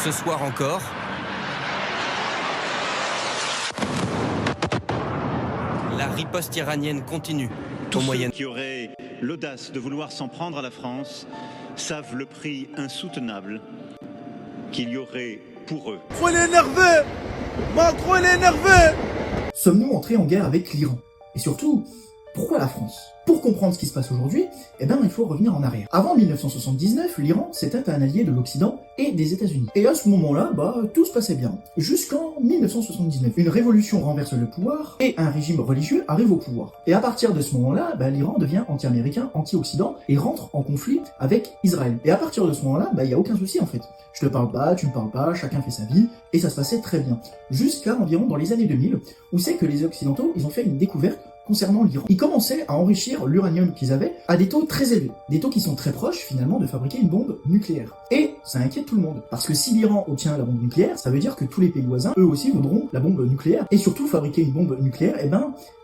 Ce soir encore, la riposte iranienne continue Tous au ceux Moyen. qui auraient l'audace de vouloir s'en prendre à la France savent le prix insoutenable qu'il y aurait pour eux. Macron il est énervé. Macron il est énervé. Sommes-nous entrés en guerre avec l'Iran? Et surtout, pourquoi la France? Pour comprendre ce qui se passe aujourd'hui, il faut revenir en arrière. Avant 1979, l'Iran, c'était un allié de l'Occident et des États-Unis. Et à ce moment-là, tout se passait bien. Jusqu'en 1979. Une révolution renverse le pouvoir et un régime religieux arrive au pouvoir. Et à partir de ce moment-là, l'Iran devient anti-américain, anti-occident et rentre en conflit avec Israël. Et à partir de ce moment-là, il n'y a aucun souci en fait. Je te parle pas, tu me parles pas, chacun fait sa vie, et ça se passait très bien. Jusqu'à environ dans les années 2000, où c'est que les Occidentaux, ils ont fait une découverte concernant l'Iran. Ils commençaient à enrichir l'uranium qu'ils avaient à des taux très élevés. Des taux qui sont très proches, finalement, de fabriquer une bombe nucléaire. Et ça inquiète tout le monde. Parce que si l'Iran obtient la bombe nucléaire, ça veut dire que tous les pays voisins, eux aussi, voudront la bombe nucléaire. Et surtout, fabriquer une bombe nucléaire,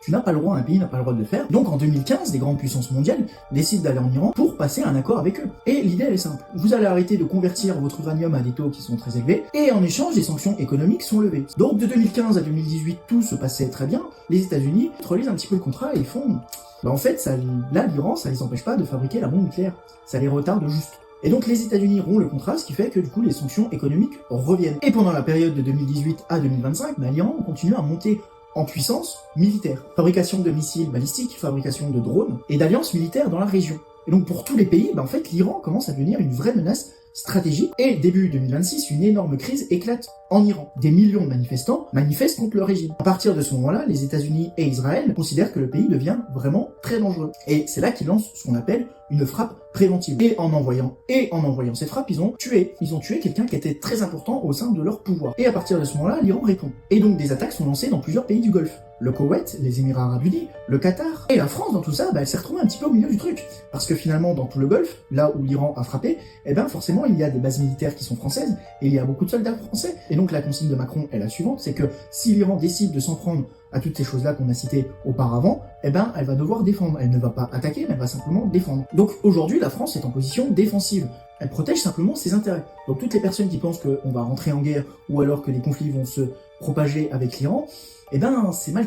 tu n'as pas le droit, un pays n'a pas le droit de le faire. Donc en 2015, les grandes puissances mondiales décident d'aller en Iran pour passer un accord avec eux. Et l'idée, elle est simple. Vous allez arrêter de convertir votre uranium à des taux qui sont très élevés, et en échange, des sanctions économiques sont levées. Donc de 2015 à 2018, tout se passait très bien. Les États-Unis relisent un petit peu le contrat et ils font... en fait, l'Iran, ça les empêche pas de fabriquer la bombe nucléaire. Ça les retarde juste. Et donc les États-Unis rompent le contrat, ce qui fait que du coup les sanctions économiques reviennent. Et pendant la période de 2018 à 2025, l'Iran continue à monter en puissance militaire. Fabrication de missiles balistiques, fabrication de drones et d'alliances militaires dans la région. Et donc pour tous les pays, en fait l'Iran commence à devenir une vraie menace stratégique. Et début 2026, une énorme crise éclate en Iran. Des millions de manifestants manifestent contre le régime. À partir de ce moment-là, les États-Unis et Israël considèrent que le pays devient vraiment très dangereux. Et c'est là qu'ils lancent ce qu'on appelle une frappe préventive. Et en envoyant cette frappe, ils ont tué quelqu'un qui était très important au sein de leur pouvoir. Et à partir de ce moment-là, l'Iran répond. Et donc des attaques sont lancées dans plusieurs pays du Golfe. Le Koweït, les Émirats Arabes Unis, le Qatar. Et la France, dans tout ça, elle s'est retrouvée un petit peu au milieu du truc. Parce que finalement, dans tout le Golfe, là où l'Iran a frappé, forcément, il y a des bases militaires qui sont françaises, et il y a beaucoup de soldats français. Et donc la consigne de Macron est la suivante, c'est que si l'Iran décide de s'en prendre à toutes ces choses-là qu'on a citées auparavant, elle va devoir défendre. Elle ne va pas attaquer, mais elle va simplement défendre. Donc aujourd'hui, la France est en position défensive. Elle protège simplement ses intérêts. Donc toutes les personnes qui pensent qu'on va rentrer en guerre, ou alors que les conflits vont se propager avec l'Iran, c'est mal